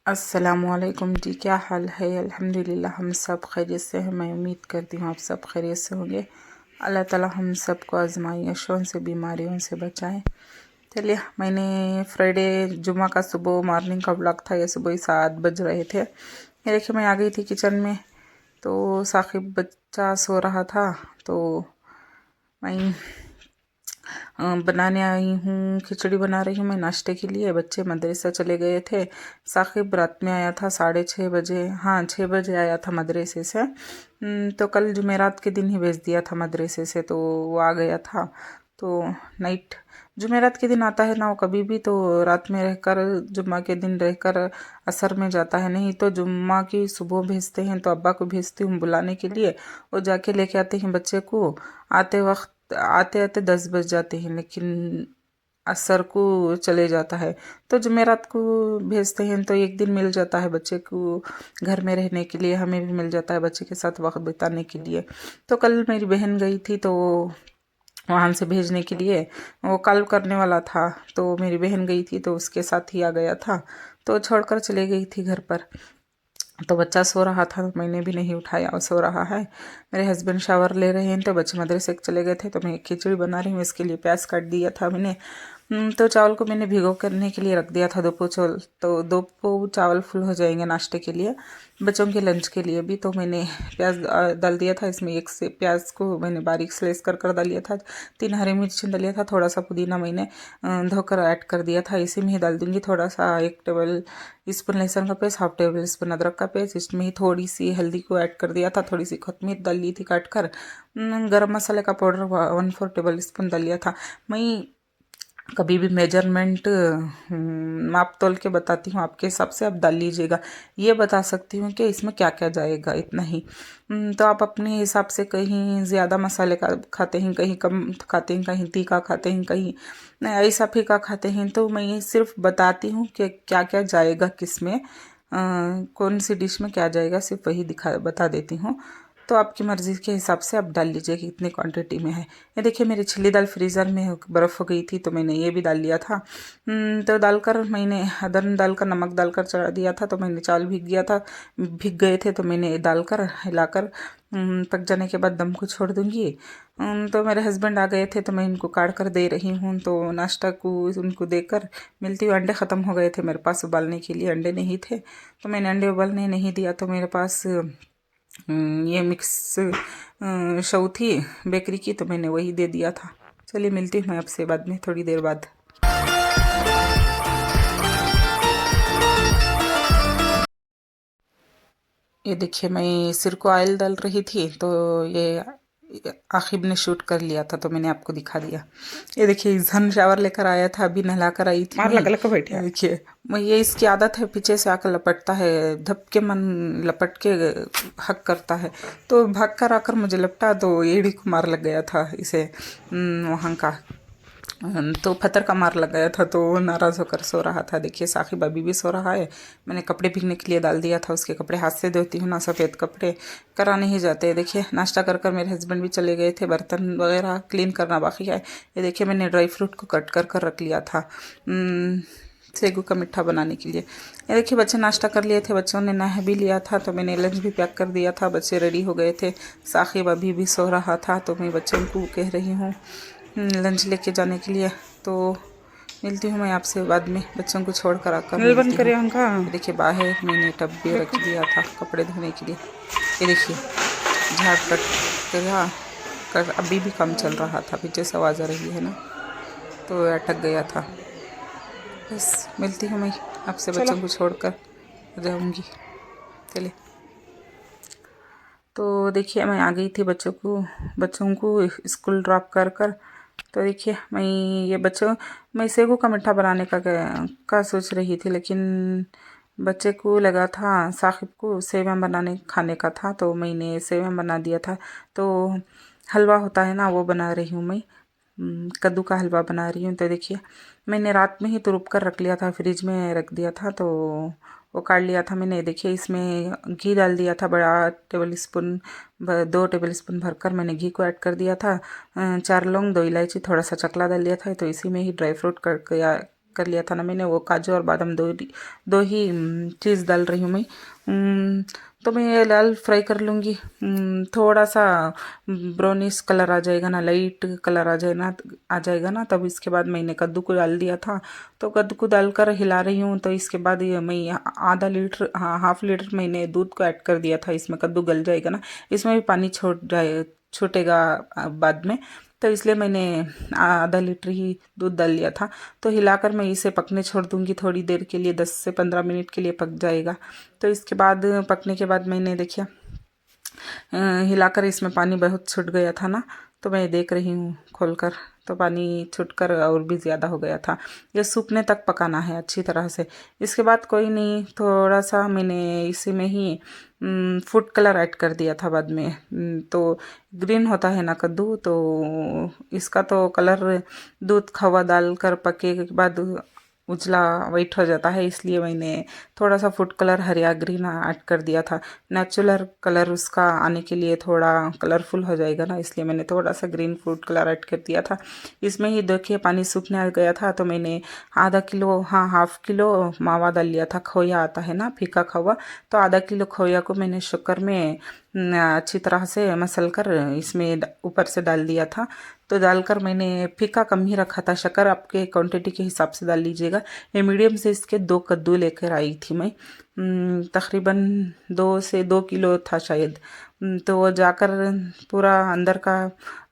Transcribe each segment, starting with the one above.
अस्सलामुअलैकुम जी, क्या हाल है। अल्हम्दुलिल्लाह हम सब खैरियत से हैं। मैं उम्मीद करती हूँ आप सब खैरियत से होंगे। अल्लाह ताला हम सब को आजमाइशों से बीमारियों से बचाएं। चलिए, मैंने फ्राइडे जुमा का सुबह मॉर्निंग का ब्लॉग था। ये सुबह ही 7 बज रहे थे। ये देखिए, मैं आ गई थी किचन में, तो साकिब बच्चा सो रहा था, तो मैं बनाने आई हूँ। खिचड़ी बना रही हूँ मैं नाश्ते के लिए। बच्चे मदरसा चले गए थे। साकिब रात में आया था 6:30 बजे, हाँ 6 बजे आया था मदरसे से। तो कल जुमेरात के दिन ही भेज दिया था मदरसे से, तो वो आ गया था। तो नाइट जुमेरात के दिन आता है ना, वो कभी भी तो रात में रहकर जुम्मा के दिन रहकर असर में जाता है। नहीं तो जुम्मा की सुबह भेजते हैं, तो अब्बा को भेजती हूँ बुलाने के लिए। वो जाके लेके आते हैं बच्चे को। आते आते 10 बज जाते हैं, लेकिन असर को चले जाता है। तो जुमेरात को भेजते हैं, तो एक दिन मिल जाता है बच्चे को घर में रहने के लिए। हमें भी मिल जाता है बच्चे के साथ वक्त बिताने के लिए। तो कल मेरी बहन गई थी, तो वहाँ से भेजने के लिए वो कॉल करने वाला था, तो मेरी बहन गई थी, तो उसके साथ ही आ गया था। तो छोड़कर चले गई थी घर पर। तो बच्चा सो रहा था, मैंने भी नहीं उठाया, और सो रहा है। मेरे हस्बैंड शावर ले रहे हैं, तो बच्चे मदरसे चले गए थे। तो मैं खिचड़ी बना रही हूँ, इसके लिए प्याज काट दिया था मैंने। तो चावल को मैंने भिगो करने के लिए रख दिया था, 2 पो चावल। तो 2 पो चावल फुल हो जाएंगे नाश्ते के लिए, बच्चों के लंच के लिए भी। तो मैंने प्याज डाल दिया था इसमें। एक से प्याज को मैंने बारीक स्लाइस कर डाल दिया था। 3 हरी मिर्च डाल दिया था। थोड़ा सा पुदीना मैंने धोकर ऐड कर दिया था। इसी में ही डाल दूंगी थोड़ा सा 1 टेबल स्पून लहसुन का पेस्ट, 1/2 टेबल स्पून अदरक का पेस्ट। इसमें ही थोड़ी सी हल्दी को ऐड कर दिया था, थोड़ी सी कोतमीर डाल ली थी काट कर। गरम मसाले का पाउडर 1/4 टेबल स्पून डाल लिया था। मैं कभी भी मेजरमेंट माप तोल के बताती हूँ, आपके हिसाब से आप डाल लीजिएगा। ये बता सकती हूँ कि इसमें क्या क्या जाएगा, इतना ही। तो आप अपने हिसाब से कहीं ज़्यादा मसाले का खाते हैं, कहीं कम खाते हैं, कहीं तीखा खाते हैं, कहीं नहीं ऐसा फीका खाते हैं। तो मैं ये सिर्फ बताती हूँ कि क्या क्या जाएगा किस में, कौन सी डिश में क्या जाएगा, सिर्फ वही बता देती हूँ। तो आपकी मर्ज़ी के हिसाब से आप डाल लीजिए कि कितनी क्वांटिटी में है। ये देखिए, मेरी छिली दाल फ्रीज़र में बर्फ़ हो गई थी, तो मैंने ये भी डाल लिया था। तो डालकर मैंने अदरक डालकर नमक डालकर चढ़ा दिया था। तो मैंने चावल भीग गए थे, तो मैंने डालकर हिलाकर पक जाने के बाद दम को छोड़ दूंगी। तो मेरे हस्बैंड आ गए थे, तो मैं इनको काट कर दे रही हूँ। तो नाश्ता को उनको देकर मिलती हुई, अंडे ख़त्म हो गए थे मेरे पास उबालने के लिए, अंडे नहीं थे। तो मैंने अंडे उबालने नहीं दिया। तो मेरे पास ये मिक्स शऊ थी बेकरी की, तो मैंने वही दे दिया था। चलिए, मिलती हूँ मैं आपसे बाद में, थोड़ी देर बाद। ये देखिए, मैं सिर को ऑयल डाल रही थी, तो ये आखिब ने शूट कर लिया था, तो मैंने आपको दिखा दिया। ये देखिए, ईजान शावर लेकर आया था, अभी नहला कर आई थी मार मैं। लग लग के बैठे ये आप। देखिए, मैं ये इसकी आदत है, पीछे से आकर लपटता है, धप के मन लपट के हक करता है। तो भाग कर आकर मुझे लपटा, तो एड़ी को मार लग गया था इसे, वहाँ का। तो पत्थर का मार लग गया था, तो वो नाराज़ होकर सो रहा था। देखिए, साकिब अभी भी सो रहा है। मैंने कपड़े भीगने के लिए डाल दिया था, उसके कपड़े हाथ से धोती हूँ ना, सफ़ेद कपड़े करा नहीं जाते। देखिए, नाश्ता कर कर मेरे हस्बैंड भी चले गए थे, बर्तन वगैरह क्लीन करना बाकी है। ये देखिए, मैंने ड्राई फ्रूट को कट कर कर रख लिया था सेगू का मिठा बनाने के लिए। ये देखिए, बच्चे नाश्ता कर लिए थे, बच्चों ने नहा भी लिया था, तो मैंने लंच भी पैक कर दिया था। बच्चे रेडी हो गए थे। साकिब अभी भी सो रहा था, तो मैं बच्चों को कह रही हूँ लंच लेके जाने के लिए। तो मिलती हूँ मैं आपसे बाद में, बच्चों को छोड़ कर आकर नल बंद मिलती हूँ। करे उनका। ये देखिए, बाहर मैंने टब भी रख देखो दिया था कपड़े धोने के लिए। ये देखिए, झाड़ कट गया कर, अभी भी काम चल रहा था, पीछे से आवाज़ आ रही है ना, तो अटक गया था। बस मिलती हूँ मैं आपसे, चलो। बच्चों को छोड़कर जाऊँगी। चलिए, तो देखिए, मैं आ गई थी बच्चों को स्कूल ड्रॉप कर कर। तो देखिए, मैं सेगू का मिठा बनाने का सोच रही थी, लेकिन बच्चे को लगा था, साकिब को सेवैं बनाने खाने का था, तो मैंने सेवैं बना दिया था। तो हलवा होता है ना, वो बना रही हूँ मैं, कद्दू का हलवा बना रही हूँ। तो देखिए, मैंने रात में ही तुरुप कर रख लिया था, फ्रिज में रख दिया था, तो वो काट लिया था मैंने। देखिए, इसमें घी डाल दिया था, बड़ा टेबल स्पून 2 टेबल स्पून भरकर मैंने घी को ऐड कर दिया था। 4 लौंग, 2 इलायची, थोड़ा सा चकला डाल दिया था। तो इसी में ही ड्राई फ्रूट कर लिया था ना मैंने, वो काजू और बादाम दो ही चीज़ डाल रही हूँ मैं। तो मैं ये लाल फ्राई कर लूँगी। थोड़ा सा ब्राउनिश कलर आ जाएगा ना, लाइट कलर आ जाएगा ना, तब इसके बाद मैंने कद्दू को डाल दिया था। तो कद्दू को डालकर हिला रही हूँ। तो इसके बाद ये मैं आधा लीटर, हाँ, हाफ लीटर मैंने दूध को ऐड कर दिया था। इसमें कद्दू गल जाएगा ना, इसमें भी पानी छूटेगा बाद में, तो इसलिए मैंने आधा लीटर ही दूध डाल लिया था। तो हिलाकर मैं इसे पकने छोड़ दूंगी थोड़ी देर के लिए, 10 से 15 मिनट के लिए पक जाएगा। तो इसके बाद पकने के बाद मैंने देखिए हिलाकर इसमें पानी बहुत छूट गया था ना, तो मैं देख रही हूँ खोलकर, तो पानी छूटकर और भी ज़्यादा हो गया था। ये सूखने तक पकाना है अच्छी तरह से। इसके बाद कोई नहीं, थोड़ा सा मैंने इसी में ही फूड कलर ऐड कर दिया था बाद में। तो ग्रीन होता है ना कद्दू, तो इसका तो कलर दूध खवा डालकर पके के बाद उजला वाइट हो जाता है, इसलिए मैंने थोड़ा सा फूड कलर हरिया ग्रीन ऐड कर दिया था। नेचुरल कलर उसका आने के लिए थोड़ा कलरफुल हो जाएगा ना, इसलिए मैंने थोड़ा सा ग्रीन फूड कलर ऐड कर दिया था। इसमें ही देखिए पानी सूखने आ गया था, तो मैंने आधा किलो, हाँ, हाफ किलो मावा डाल लिया था। खोया आता है ना, फीका खोया, तो आधा किलो खोया को मैंने शक्कर में अच्छी तरह से मसल कर इसमें ऊपर से डाल दिया था। तो डालकर मैंने फीका कम ही रखा था, शक्कर आपके क्वांटिटी के हिसाब से डाल लीजिएगा। ये मीडियम से इसके 2 कद्दू लेकर आई थी मैं, तकरीबन 2 से 2 किलो था शायद। तो वो जाकर पूरा अंदर का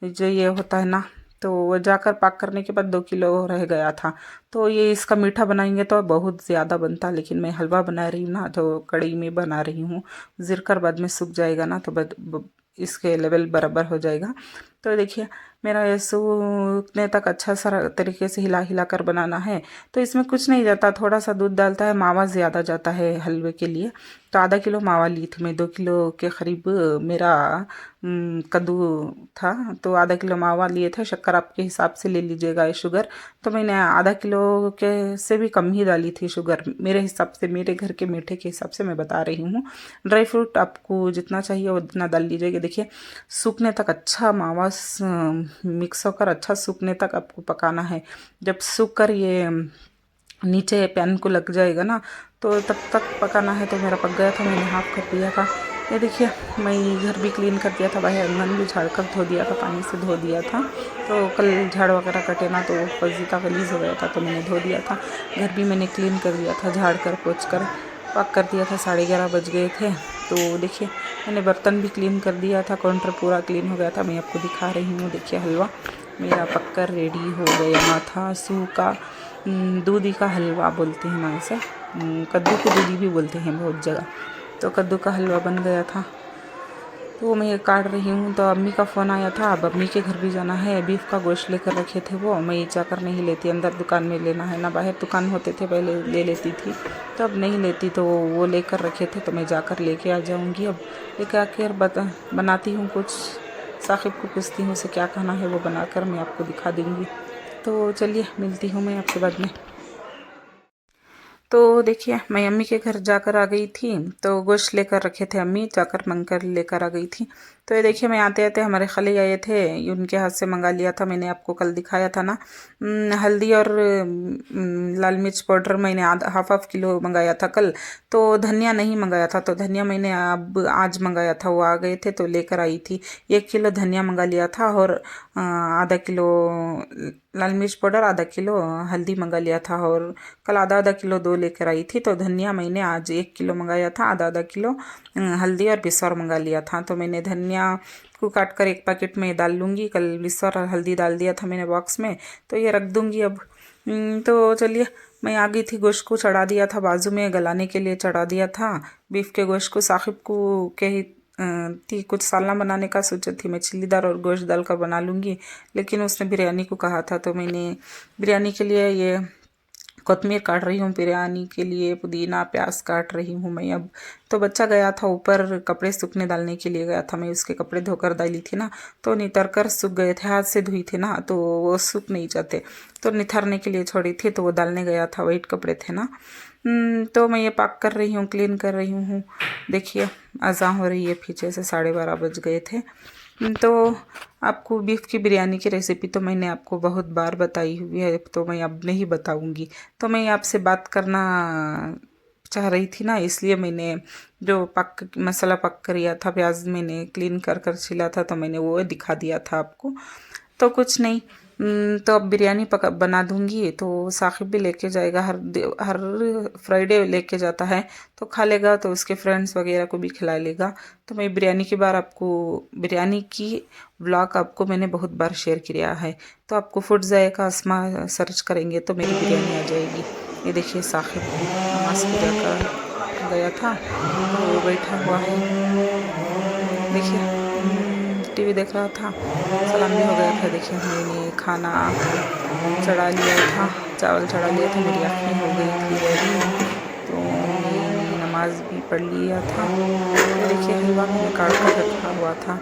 जो ये होता है ना, तो वो जाकर पाक करने के बाद 2 किलो रह गया था। तो ये इसका मीठा बनाएंगे तो बहुत ज़्यादा बनता, लेकिन मैं हलवा बना रही हूँ ना, तो कढ़ी में बना रही हूँ। ज़िरकर बाद में सूख जाएगा ना, तो इसके लेवल बराबर हो जाएगा। तो देखिए मेरा ये सूखने तक अच्छा सा तरीके से हिला हिला कर बनाना है। तो इसमें कुछ नहीं जाता, थोड़ा सा दूध डालता है, मावा ज़्यादा जाता है हलवे के लिए। तो आधा किलो मावा ली थी मैं, 2 किलो के करीब मेरा कद्दू था, तो आधा किलो मावा लिए थे। शक्कर आपके हिसाब से ले लीजिएगा, शुगर तो मैंने आधा किलो के से भी कम ही डाली थी शुगर, मेरे हिसाब से, मेरे घर के मीठे के हिसाब से मैं बता रही हूँ। ड्राई फ्रूट आपको जितना चाहिए उतना डाल लीजिएगा। देखिए सूखने तक अच्छा मावा मिक्स होकर अच्छा सूखने तक आपको पकाना है। जब सूख कर ये नीचे पैन को लग जाएगा ना, तो तब तक पकाना है। तो मेरा पक गया था, मैंने हाफ कर दिया था। ये देखिए मैं घर भी क्लीन कर दिया था, बाहर आंगन भी झाड़ कर धो दिया था, पानी से धो दिया था। तो कल झाड़ वगैरह कटे ना, तो फजीता गलीज हो गया था, तो मैंने धो दिया था। घर भी मैंने क्लीन कर दिया था, झाड़ कर पोंछ कर पाक कर दिया था। 11:30 बज गए थे। तो देखिए मैंने बर्तन भी क्लीन कर दिया था, काउंटर पूरा क्लीन हो गया था। मैं आपको दिखा रही हूँ, देखिए हलवा मेरा पककर रेडी हो गया था। सूखा दूधी का हलवा बोलते हैं ना इसे, कद्दू को दूधी भी बोलते हैं बहुत जगह। तो कद्दू का हलवा बन गया था, तो मैं ये काट रही हूँ। तो अम्मी का फ़ोन आया था, अब अम्मी के घर भी जाना है। बीफ का गोश्त लेकर रखे थे वो, मैं जाकर नहीं लेती, अंदर दुकान में लेना है ना, बाहर दुकान होते थे पहले ले लेती थी, तो अब नहीं लेती। तो वो लेकर रखे थे, तो मैं जाकर लेके आ जाऊँगी। अब लेके आकर बनाती हूँ कुछ, साकिब को पूछती हूँ उसे क्या खाना है, वो बनाकर मैं आपको दिखा दूँगी। तो चलिए मिलती हूँ मैं आपसे बाद में। तो देखिए मैं अम्मी के घर जाकर आ गई थी, तो गोश्त लेकर रखे थे अम्मी, जाकर मंगकर लेकर आ गई थी। तो ये देखिए मैं आते आते हमारे खले आए थे, उनके हाथ से मंगा लिया था। मैंने आपको कल दिखाया था ना, हल्दी और लाल मिर्च पाउडर मैंने हाफ किलो मंगाया था कल। तो धनिया नहीं मंगाया था, तो धनिया मैंने अब आज मंगाया था, वो आ गए थे तो लेकर आई थी। 1 किलो धनिया मंगा लिया था, और आधा किलो लाल मिर्च पाउडर, आधा किलो हल्दी मंगा लिया था, और कल आधा आधा किलो 2 लेकर आई थी। तो धनिया मैंने आज 1 किलो मंगाया था, आधा आधा किलो हल्दी और बिस्वर मंगा लिया था। तो मैंने धनिया को काट कर एक पैकेट में डाल लूँगी, कल बिस्वर और हल्दी डाल दिया था मैंने बॉक्स में, तो ये रख दूँगी अब। तो चलिए मैं आ गई थी, गोश्त को चढ़ा दिया था, बाजू में गलाने के लिए चढ़ा दिया था बीफ के गोश्त को। साकिब को के थी कुछ सालना बनाने का सोचा थी, मैं चिल्लीदार और गोश्त डाल कर बना लूँगी, लेकिन उसने बिरयानी को कहा था। तो मैंने बिरयानी के लिए ये कोतमीर काट रही हूँ, बिरयानी के लिए पुदीना प्याज काट रही हूँ मैं अब। तो बच्चा गया था ऊपर कपड़े सूखने डालने के लिए गया था, मैं उसके कपड़े धोकर डाली थी ना, तो नितर कर सूख गए थे, हाथ से धुई थी ना, तो वो सूख नहीं जाते, तो निथरने के लिए छोड़ी थी, तो वो डालने गया था, वाइट कपड़े थे ना। तो मैं ये पाक कर रही हूँ, क्लीन कर रही हूँ। देखिए अज़ान हो रही है पीछे से, 12:30 बज गए थे। तो आपको बीफ की बिरयानी की रेसिपी तो मैंने आपको बहुत बार बताई हुई है, तो मैं अब नहीं बताऊंगी। तो मैं आपसे बात करना चाह रही थी ना, इसलिए मैंने जो मसाला पक कर लिया था, प्याज मैंने क्लीन कर कर छिला था, तो मैंने वो दिखा दिया था आपको। तो कुछ नहीं, तो अब बिरयानी बना दूंगी। तो साकिब भी लेके जाएगा, हर फ्राइडे लेके जाता है, तो खा लेगा, तो उसके फ्रेंड्स वगैरह को भी खिला लेगा। तो मैं बिरयानी की बिरयानी की व्लॉग आपको मैंने बहुत बार शेयर किया है। तो आपको फूड जायका आसमा सर्च करेंगे तो मेरी बिरयानी आ जाएगी। ये देखिए साकिब नमाज पूजा कर गया था, तो वो बैठा हुआ है, देखिए टीवी देख रहा था, सलाम भी हो गया था। देखिए मैंने खाना चढ़ा लिया था, चावल चढ़ा लिया था, मेरी आँखें हो गई थी रेडी, तो मैंने नमाज भी पढ़ लिया था। तो देखिए हलवा मैंने काट कर रखा हुआ था।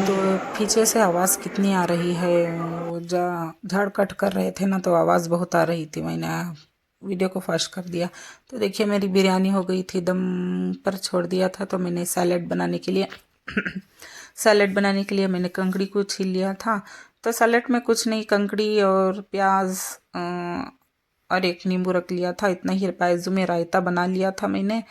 तो पीछे से आवाज़ कितनी आ रही है, वो झाड़ कट कर रहे थे ना, तो आवाज़ बहुत आ रही थी। मैंने वीडियो को फास्ट कर दिया। तो देखिए मेरी बिरयानी हो गई थी, दम पर छोड़ दिया था। तो मैंने सैलेड बनाने के लिए सैलेड बनाने के लिए मैंने कंकड़ी को छील लिया था। तो सैलेड में कुछ नहीं, कंकड़ी और प्याज और एक नींबू रख लिया था, इतना ही। बाजू में रायता बना लिया था मैंने।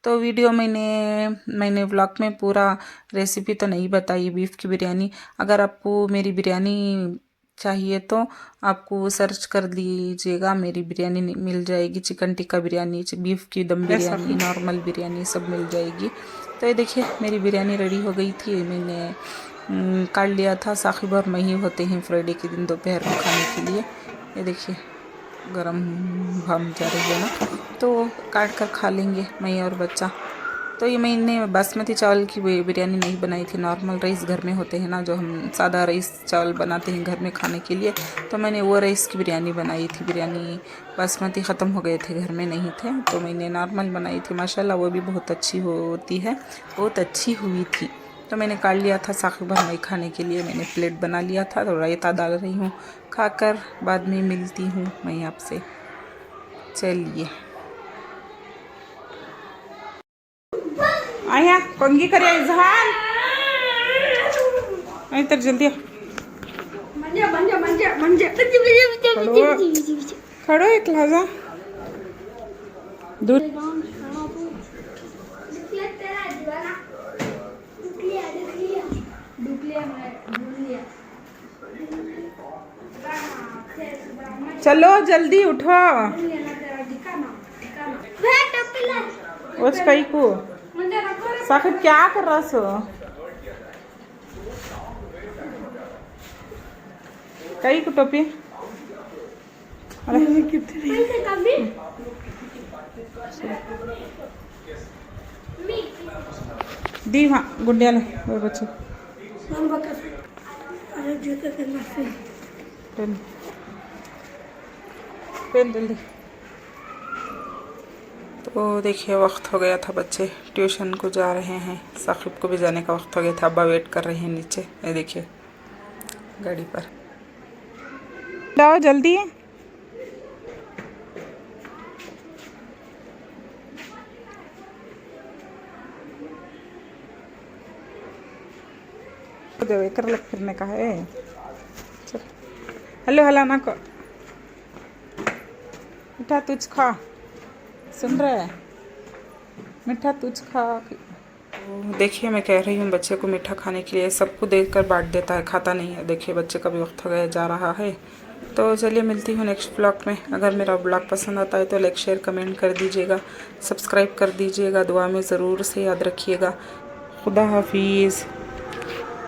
तो वीडियो मैंने व्लॉग में पूरा रेसिपी तो नहीं बताई बीफ की बिरयानी। अगर आपको मेरी बिरयानी चाहिए तो आपको सर्च कर लीजिएगा, मेरी बिरयानी मिल जाएगी। चिकन टिक्का बिरयानी, बीफ की दम बिरयानी, नॉर्मल बिरयानी सब मिल जाएगी। तो ये देखिए मेरी बिरयानी रेडी हो गई थी, मैंने काट लिया था। साकिब और मैं ही होते हैं फ्राइडे के दिन दोपहर में खाने के लिए। ये देखिए गरम भाप जा रही है ना, तो काट कर खा लेंगे मैं और बच्चा। तो ये मैंने बासमती चावल की बिरयानी नहीं बनाई थी, नॉर्मल राइस घर में होते हैं ना, जो हम सादा राइस चावल बनाते हैं घर में खाने के लिए, तो मैंने वो राइस की बिरयानी बनाई थी। बिरयानी बासमती ख़त्म हो गए थे, घर में नहीं थे, तो मैंने नॉर्मल बनाई थी। माशाल्लाह वो भी बहुत अच्छी होती है, बहुत अच्छी हुई थी। तो मैंने काट लिया था साकिब और मैं खाने के लिए, मैंने प्लेट बना लिया था। तो रायता डाल रही हूँ, खाकर बाद में मिलती हूँ मैं आपसे। चलिए आया कंगी करे इजहार आई तर जल्दी खड़ो एक लहजा दूर चलो जल्दी उठो। कई को साकिब क्या कर रहा सो? कई को टोपी दी वहाँ गुंडिया ले वो बच्चे पेन जल्दी। तो देखिए वक्त हो गया था, बच्चे ट्यूशन को जा रहे हैं, साकिब को भी जाने का वक्त हो गया था। अब्बा वेट कर रहे हैं नीचे, ये देखिए गाड़ी पर। जाओ जल्दी। कर लग फिरने का है। चल हेलो हला ना को मीठा तुझ खा, सुन रहा है? मीठा तुझ खा। देखिए मैं कह रही हूँ बच्चे को मीठा खाने के लिए, सबको देखकर बांट देता है, खाता नहीं है। देखिए बच्चे का भी वक्त हो गया, जा रहा है। तो चलिए मिलती हूँ नेक्स्ट ब्लॉग में। अगर मेरा ब्लॉग पसंद आता है तो लाइक शेयर कमेंट कर दीजिएगा, सब्सक्राइब कर दीजिएगा, दुआ में ज़रूर से याद रखिएगा। खुदा हाफिज़।